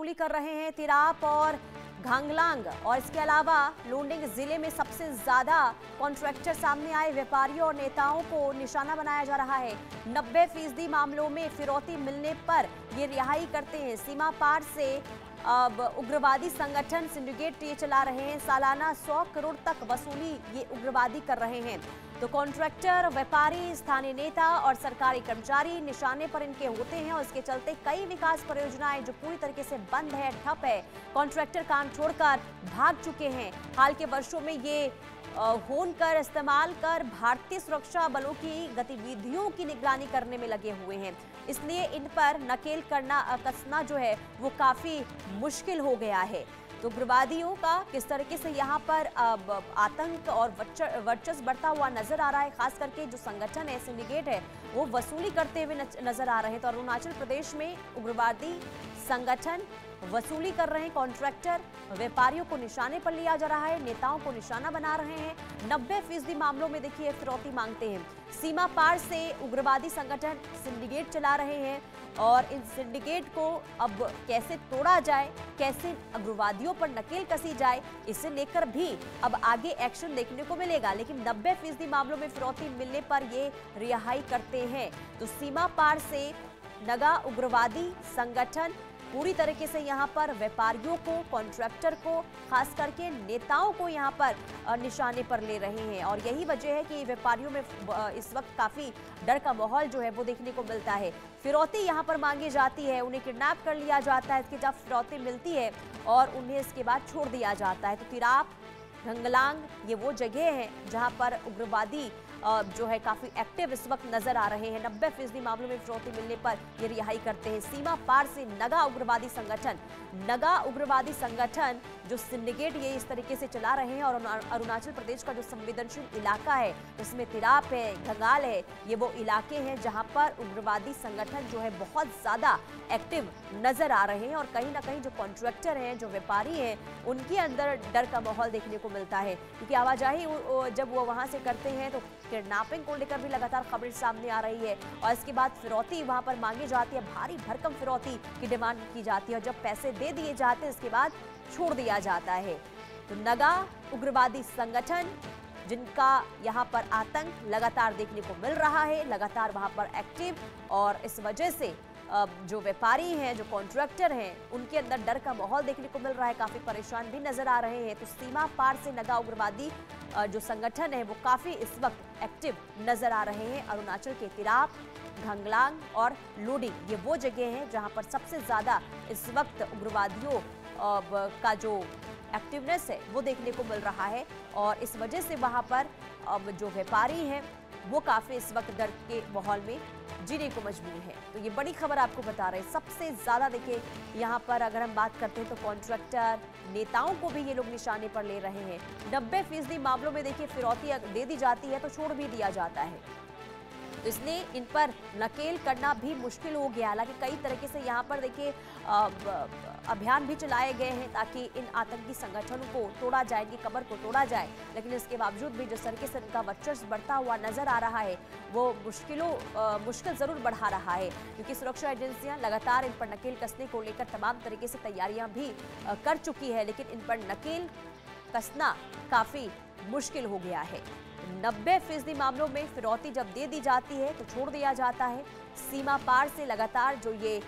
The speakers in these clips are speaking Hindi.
वसूली कर रहे हैं तिराप और घांगलांग। और इसके अलावा लुंडिंग जिले में सबसे ज्यादा कॉन्ट्रैक्टर सामने आए व्यापारियों और नेताओं को निशाना बनाया जा रहा है। 90% मामलों में फिरौती मिलने पर ये रिहाई करते हैं। सीमा पार से अब उग्रवादी संगठन सिंडिकेट ये चला रहे हैं। सालाना 100 करोड़ तक वसूली ये उग्रवादी कर रहे हैं। तो कॉन्ट्रैक्टर, व्यापारी, स्थानीय नेता और सरकारी कर्मचारी निशाने पर इनके होते हैं और इसके चलते कई विकास परियोजनाएं जो पूरी तरीके से बंद है, ठप है। कॉन्ट्रैक्टर काम छोड़कर भाग चुके हैं। हाल के वर्षों में ये होन कर इस्तेमाल कर भारतीय सुरक्षा बलों की गतिविधियों की निगरानी करने में लगे हुए हैं। इसलिए इन पर नकेल करना कसना जो है वो काफी मुश्किल हो गया है। तो उग्रवादियों का किस तरीके से यहाँ पर आतंक और वर्चस्व बढ़ता हुआ नजर आ रहा है। खास करके जो संगठन है, सिंडिकेट है, वो वसूली करते हुए नजर आ रहे हैं। तो अरुणाचल प्रदेश में उग्रवादी संगठन वसूली कर रहे हैं। कॉन्ट्रैक्टर, व्यापारियों को निशाने पर लिया जा रहा है, नेताओं को निशाना बना रहे हैं। 90% मामलों में देखिए फिरौती मांगते हैं। सीमा पार से उग्रवादी संगठन सिंडिकेट चला रहे हैं और इन सिंडिकेट को अब कैसे तोड़ा जाए, कैसे उग्रवादियों पर नकेल कसी जाए, इसे लेकर भी अब आगे एक्शन देखने को मिलेगा। लेकिन 90% मामलों में फिरौती मिलने पर ये रिहाई करते हैं। तो सीमा पार से नगा उग्रवादी संगठन पूरी तरीके से यहाँ पर व्यापारियों को, कॉन्ट्रैक्टर को, खास करके नेताओं को यहाँ पर निशाने पर ले रहे हैं। और यही वजह है कि व्यापारियों में इस वक्त काफी डर का माहौल जो है वो देखने को मिलता है। फिरौती यहाँ पर मांगी जाती है, उन्हें किडनैप कर लिया जाता है, इसके जब फिरौती मिलती है और उन्हें इसके बाद छोड़ दिया जाता है। तो तिराप, घंगलांग ये वो जगह है जहां पर उग्रवादी जो है काफी एक्टिव इस वक्त नजर आ रहे हैं। 90% मामलों में फिरौती मिलने पर ये रिहाई करते हैं। सीमा पार से नगा उग्रवादी संगठन जो सिंडिकेट ये इस तरीके से चला रहे हैं। और अरुणाचल प्रदेश का जो संवेदनशील इलाका है, इसमें तिराप है, घंगाल है, ये वो इलाके हैं जहां पर उग्रवादी संगठन जो है बहुत ज्यादा एक्टिव नजर आ रहे हैं। और कहीं ना कहीं जो कॉन्ट्रैक्टर हैं, जो व्यापारी हैं, उनके अंदर डर का माहौल देखने को मिलता है। क्योंकि आवाजाही जब वो वहां से करते हैं तो किडनैपिंग को लेकर भी लगातार खबरें सामने आ रही है। और इसके बाद फिरौती वहां पर मांगी जाती है, भारी भरकम फिरौती की डिमांड की जाती है। और जब पैसे दे दिए जाते हैं इसके बाद छोड़ दिया जाता है। तो नगा उग्रवादी संगठन जिनका यहाँ पर आतंक लगातार देखने को मिल रहा है, लगातार वहां पर एक्टिव, और इस वजह से जो व्यापारी हैं, जो कॉन्ट्रैक्टर हैं, उनके अंदर डर का माहौल देखने को मिल रहा है, काफी परेशान भी नजर आ रहे हैं। तो सीमा पार से नगा उग्रवादी जो संगठन है वो काफी इस वक्त एक्टिव नजर आ रहे हैं। अरुणाचल के तिराप, घंगलांग और लुंडिंग ये वो जगह हैं जहां पर सबसे ज्यादा इस वक्त उग्रवादियों का जो एक्टिवनेस है वो देखने को मिल रहा है। और इस वजह से वहां पर अब जो व्यापारी हैं वो काफी इस वक्त डर के माहौल में जीने को मजबूर है। तो ये बड़ी खबर आपको बता रहे हैं। सबसे ज्यादा देखिए यहाँ पर अगर हम बात करते हैं तो कॉन्ट्रैक्टर, नेताओं को भी ये लोग निशाने पर ले रहे हैं। 90% मामलों में देखिए फिरौती दे दी जाती है तो छोड़ भी दिया जाता है। तो इसलिए इन पर नकेल करना भी मुश्किल हो गया। हालांकि कई तरीके से यहाँ पर देखिए अभियान भी चलाए गए हैं ताकि इन आतंकी संगठनों को तोड़ा जाए, इनकी कमर को तोड़ा जाए। लेकिन इसके बावजूद भी जिस तरीके से इनका वर्चस्व बढ़ता हुआ नजर आ रहा है वो मुश्किल जरूर बढ़ा रहा है। क्योंकि सुरक्षा एजेंसियां लगातार इन पर नकेल कसने को लेकर तमाम तरीके से तैयारियां भी कर चुकी है, लेकिन इन पर नकेल कसना काफी मुश्किल हो गया है। 90% मामलों में फिरौती जब दे दी जाती है तो छोड़ दिया जाता है। सीमा पार से लगातार जो ये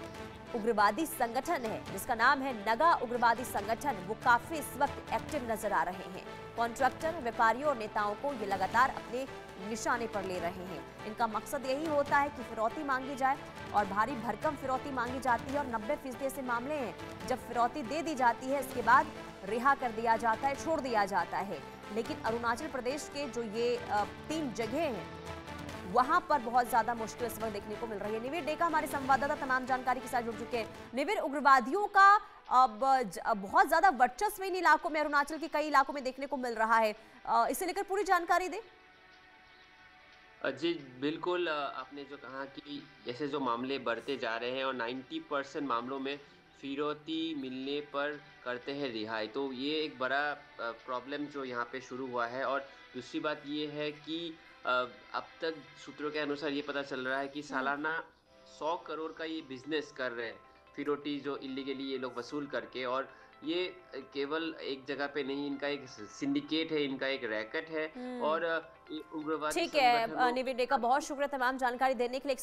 उग्रवादी संगठन है जिसका नाम है नगा उग्रवादी संगठन, वो काफी इस वक्त एक्टिव नजर आ रहे हैं। कॉन्ट्रैक्टर, व्यापारियों और नेताओं को ये लगातार अपने निशाने पर ले रहे हैं। इनका मकसद यही होता है कि फिरौती मांगी जाए और भारी भरकम फिरौती मांगी जाती है। और 90% ऐसे मामले हैं जब फिरौती दे दी जाती है इसके बाद रिहा कर दिया जाता है, छोड़ दिया जाता है। लेकिन अरुणाचल प्रदेश के जो ये 3 जगह हैं वहां पर बहुत ज्यादा मुश्किल इस वक्त देखने को मिल रही है। निविर डेका हमारे संवाददाता तमाम जानकारी के साथ जुड़ चुके हैं। निविर, उग्रवादियों का अब बहुत ज्यादा वर्चस्व इन इलाकों में, अरुणाचल के कई इलाकों में देखने को मिल रहा है, इसे लेकर पूरी जानकारी दें। जी बिल्कुल, आपने जो कहा कि जैसे जो मामले बढ़ते जा रहे हैं और 90% मामलों में फिरौती मिलने पर करते हैं रिहाई, तो ये एक बड़ा प्रॉब्लम जो यहाँ पे शुरू हुआ है। और दूसरी बात ये है कि अब तक सूत्रों के अनुसार ये पता चल रहा है कि सालाना 100 करोड़ का ये बिजनेस कर रहे हैं फिरौती जो इलीगली ये लोग वसूल करके, और ये केवल एक जगह पे नहीं, इनका एक सिंडिकेट है, इनका एक रैकेट है। हम्म। और ये उग्रवादी ठीक है संगठनों निवेदिका, बहुत शुक्रिया तमाम जानकारी देने के लिए।